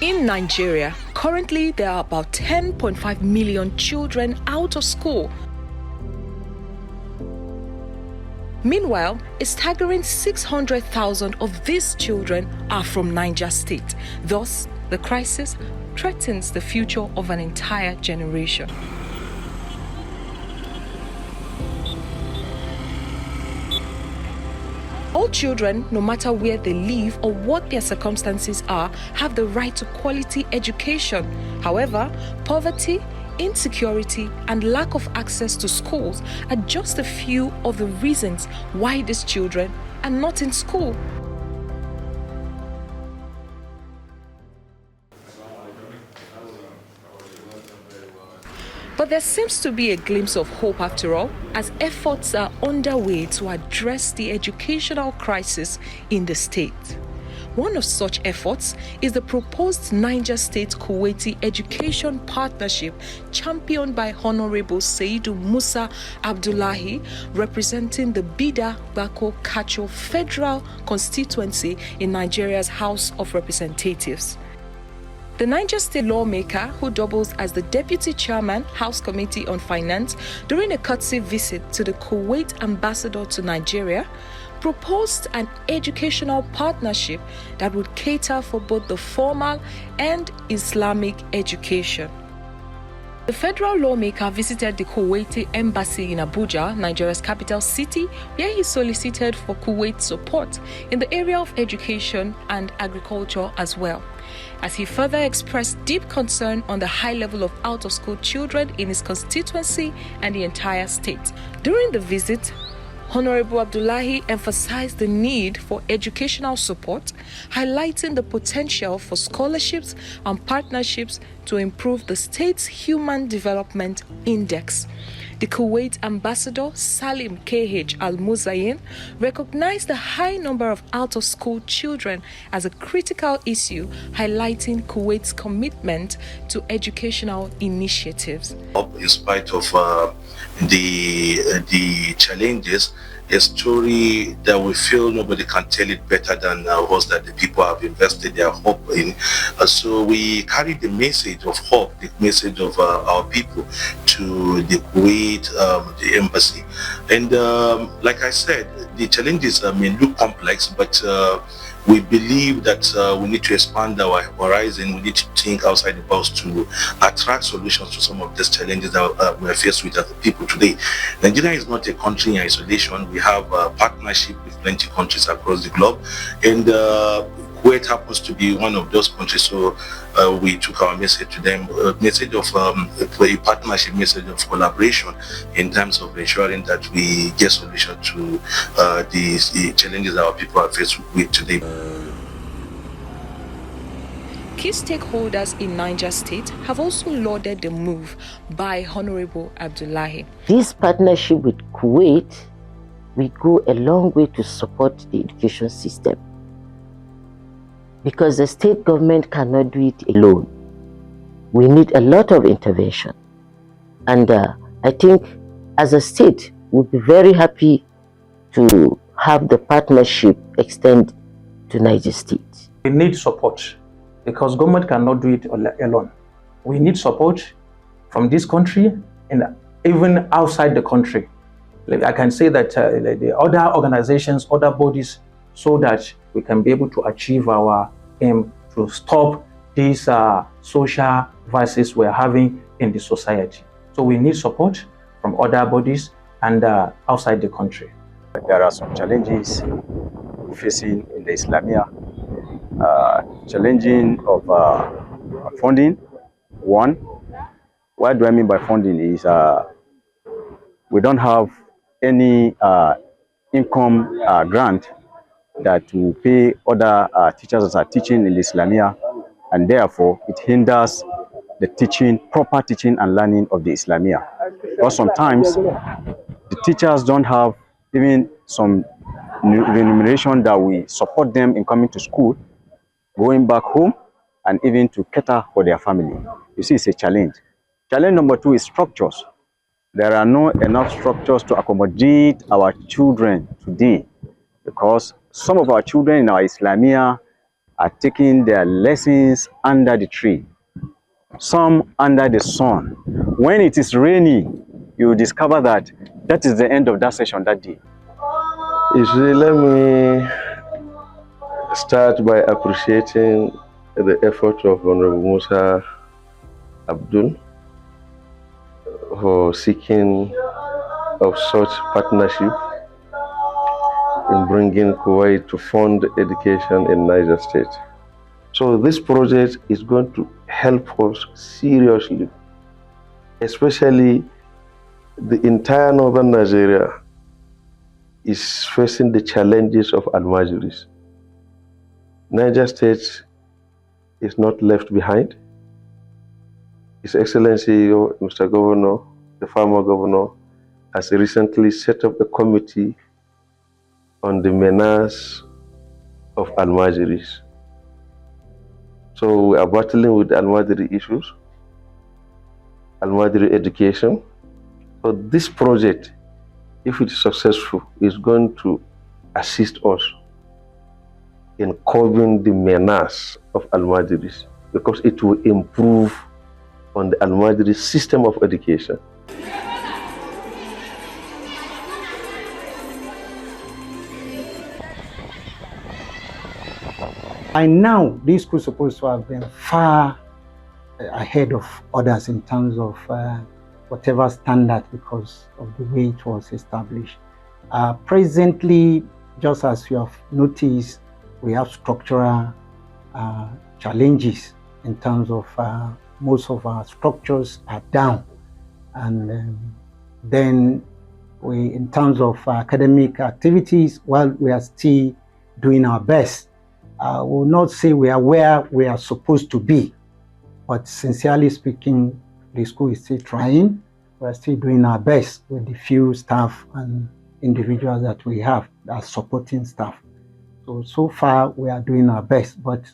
In Nigeria, currently there are about 10.5 million children out of school. Meanwhile, a staggering 600,000 of these children are from Niger State. Thus, the crisis threatens the future of an entire generation. All children, no matter where they live or what their circumstances are, have the right to quality education. However, poverty, insecurity, and lack of access to schools are just a few of the reasons why these children are not in school. But there seems to be a glimpse of hope after all, as efforts are underway to address the educational crisis in the state. One of such efforts is the proposed Niger State Kuwaiti Education Partnership championed by Honorable Seidu Musa Abdullahi, representing the Bida Bako Kacho Federal Constituency in Nigeria's House of Representatives. The Niger State lawmaker, who doubles as the Deputy Chairman, House Committee on Finance, during a courtesy visit to the Kuwait ambassador to Nigeria, proposed an educational partnership that would cater for both the formal and Islamic education. The federal lawmaker visited the Kuwaiti embassy in Abuja, Nigeria's capital city, where he solicited for Kuwait's support in the area of education and agriculture as well, as he further expressed deep concern on the high level of out-of-school children in his constituency and the entire state. During the visit, Honorable Abdullahi emphasized the need for educational support, highlighting the potential for scholarships and partnerships to improve the state's Human Development Index. The Kuwait ambassador, Salim K.H. Al-Muzayin, recognized the high number of out-of-school children as a critical issue, highlighting Kuwait's commitment to educational initiatives. In spite of the challenges, a story that we feel nobody can tell it better than us, that the people have invested their hope in. So we carry the message of hope, the message of our people to the Kuwait, the embassy. And like I said, the challenges may look complex, but we believe that we need to expand our horizon. We need to think outside the box to attract solutions to some of these challenges that we are faced with as a people today. Nigeria is not a country in isolation. We have a partnership with plenty of countries across the globe, and Kuwait happens to be one of those countries. So we took our message to them, a message of a partnership, message of collaboration in terms of ensuring that we get solution to the challenges that our people are faced with today. Key stakeholders in Niger State have also lauded the move by Honorable Abdullahi. This partnership with Kuwait will go a long way to support the education system, because the state government cannot do it alone. We need a lot of intervention. And I think as a state, we'll be very happy to have the partnership extend to Niger State. We need support, because government cannot do it alone. We need support from this country and even outside the country. Like I can say that the other organizations, other bodies, so that we can be able to achieve our aim to stop these social vices we're having in the society. So we need support from other bodies and outside the country. There are some challenges facing in the Islamia. Challenging of funding. One, what do I mean by funding is we don't have any income grant that will pay other teachers that are teaching in the Islamia, and therefore it hinders the teaching, proper teaching and learning of the Islamia. Because sometimes the teachers don't have even some remuneration that we support them in coming to school, going back home, and even to cater for their family. You see, it's a challenge. Challenge number two is structures. there are not enough structures to accommodate our children today, because some of our children in our Islamia are taking their lessons under the tree, some under the sun. When it is rainy, you discover that that is the end of that session that day. Let me start by appreciating the effort of Honorable Musa Abdul for seeking of such partnership in bringing Kuwait to fund education in Niger State. So this project is going to help us seriously, especially the entire northern Nigeria is facing the challenges of Al-Majiris. Niger State is not left behind. His Excellency, Mr. Governor, the former governor, has recently set up a committee on the menace of Al-Majiris. So we are battling with Al-Majiri issues, Al-Majiri education. So this project, if it is successful, is going to assist us in curbing the menace of Al-Majiris, because it will improve on the Al-Majiri system of education. By now, this school is supposed to have been far ahead of others in terms of whatever standard, because of the way it was established. Presently, just as you have noticed, we have structural challenges in terms of most of our structures are down, and then in terms of academic activities, while we are still doing our best, we will not say we are where we are supposed to be, but sincerely speaking, the school is still trying. We are still doing our best with the few staff and individuals that we have as supporting staff. So far we are doing our best, but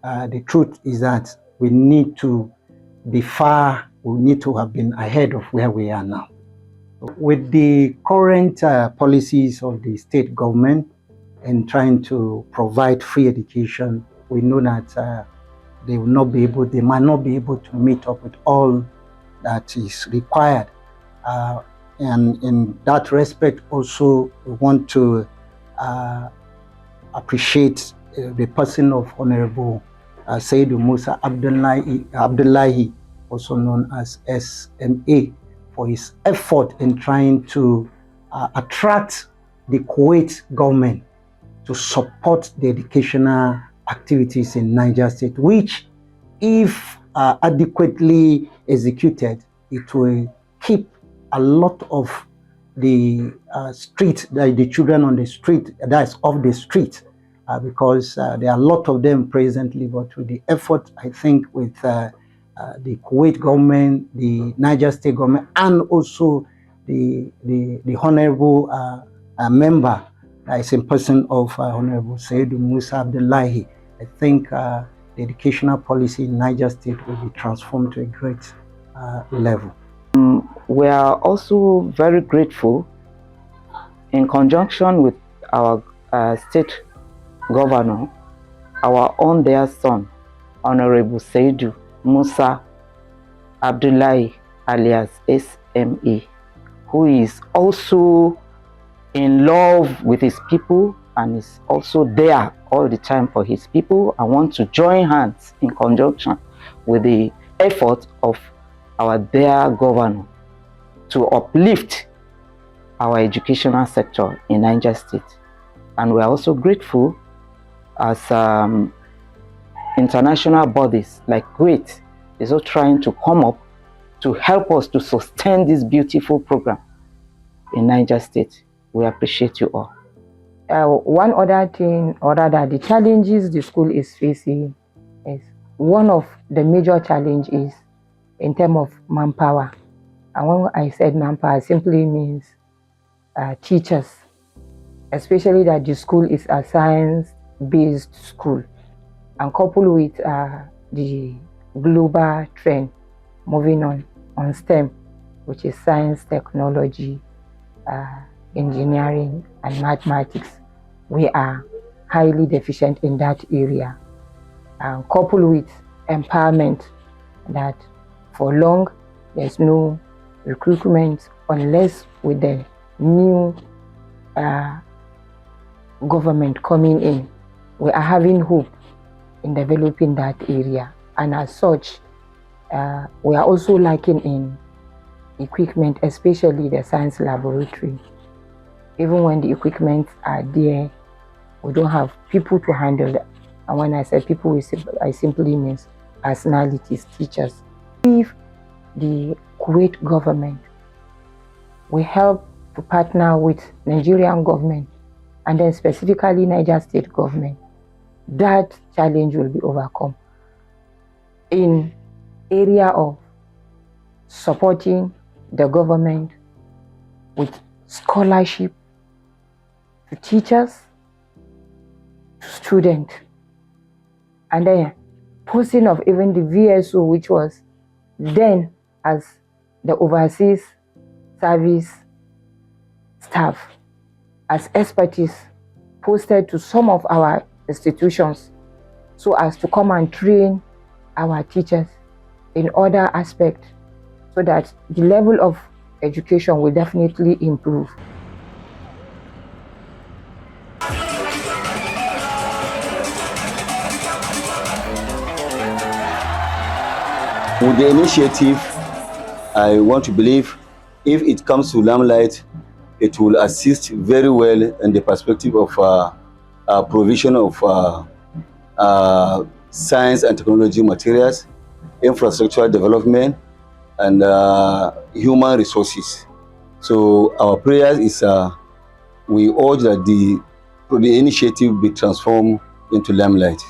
the truth is that we need to be far, we need to have been ahead of where we are now. With the current policies of the state government in trying to provide free education, we know that they might not be able to meet up with all that is required. And in that respect also, we want to appreciate the person of Honorable Sayyid Musa Abdullahi, also known as SMA, for his effort in trying to attract the Kuwait government to support the educational activities in Niger State, which, if adequately executed, it will keep a lot of the the children on the street, that's off the street, because there are a lot of them presently, but with the effort, I think, with the Kuwait government, the Niger State government, and also the honorable member, is in person of Honorable Sayyid Musa Abdullahi, I think the educational policy in Niger State will be transformed to a great level. We are also very grateful, in conjunction with our state governor, our own dear son, Honorable Sayyid Musa Abdullahi alias SME, who is also in love with his people and is also there all the time for his people, and want to join hands in conjunction with the effort of our dear governor to uplift our educational sector in Niger State. And we are also grateful as international bodies like Kuwait is also trying to come up to help us to sustain this beautiful program in Niger State. We appreciate you all. One other thing, or rather the challenges the school is facing, is one of the major challenge is in terms of manpower. And when I said manpower, simply means teachers, especially that the school is a science-based school, and coupled with the global trend moving on STEM, which is science, technology, engineering, and mathematics. We are highly deficient in that area. Coupled with empowerment, that for long there's no recruitment unless with the new government coming in. We are having hope in developing that area, and as such, we are also lacking in equipment, especially the science laboratory. Even when the equipment are there, we don't have people to handle that. And when I say people, I simply mean personalities, teachers. If the Kuwait government will help to partner with Nigerian government and then specifically Niger state government, that challenge will be overcome. In area of supporting the government with scholarship to teachers, to students, and then posting of even the VSO, which was then as the overseas service staff, as expertise posted to some of our institutions so as to come and train our teachers in other aspects so that the level of education will definitely improve. With the initiative, I want to believe if it comes to Limelight, it will assist very well in the perspective of provision of science and technology materials, infrastructure development, and human resources. So our prayer is we urge that the initiative be transformed into Limelight.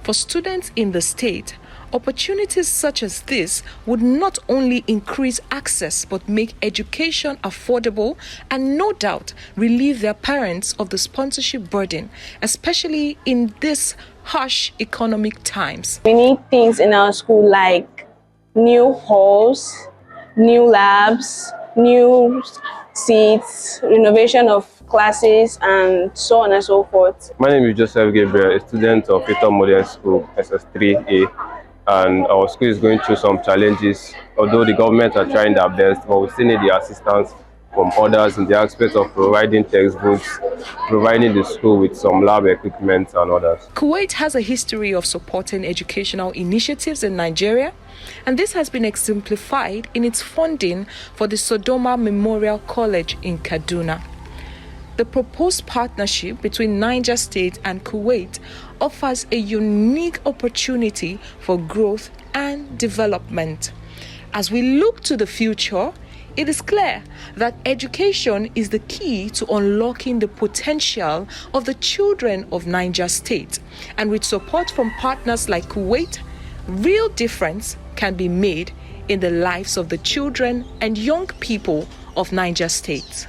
For students in the state, opportunities such as this would not only increase access but make education affordable and no doubt relieve their parents of the sponsorship burden, especially in these harsh economic times. We need things in our school like new halls, new labs, new seats, renovation of classes, and so on and so forth. My name is Joseph Gabriel, a student of Eton Modern School, SS3A, and our school is going through some challenges. Although the government are trying their best, but we still need the assistance from others in the aspect of providing textbooks, providing the school with some lab equipment and others. Kuwait has a history of supporting educational initiatives in Nigeria, and this has been exemplified in its funding for the Sodoma Memorial College in Kaduna. The proposed partnership between Niger State and Kuwait offers a unique opportunity for growth and development. As we look to the future, it is clear that education is the key to unlocking the potential of the children of Niger State. And with support from partners like Kuwait, real difference can be made in the lives of the children and young people of Niger State.